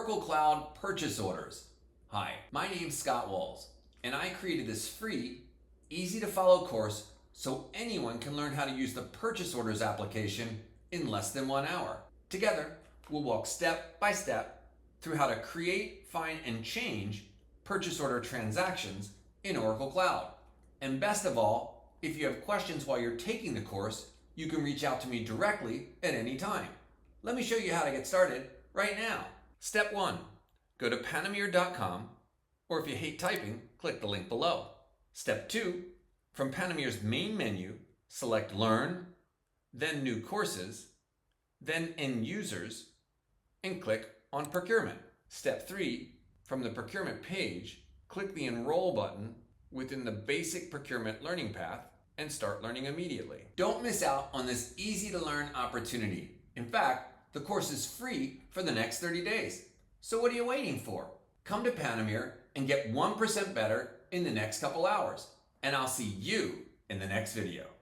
Oracle Cloud purchase orders. Hi, my name's Scott Walls, and I created this free, easy to follow course so anyone can learn how to use the purchase orders application in less than 1 hour. Together, we'll walk step by step through how to create, find, and change purchase order transactions in Oracle Cloud. And best of all, if you have questions while you're taking the course, you can reach out to me directly at any time. Let me show you how to get started right now. Step 1. Go to Panomere.com, or if you hate typing, click the link below. Step 2. From Panomere's main menu, select Learn, then New Courses, then End Users, and click on Procurement. Step 3. From the Procurement page, click the Enroll button within the Basic Procurement Learning Path and start learning immediately. Don't miss out on this easy-to-learn opportunity. In fact, the course is free for the next 30 days. So what are you waiting for? Come to Panomere and get 1% better in the next couple hours. And I'll see you in the next video.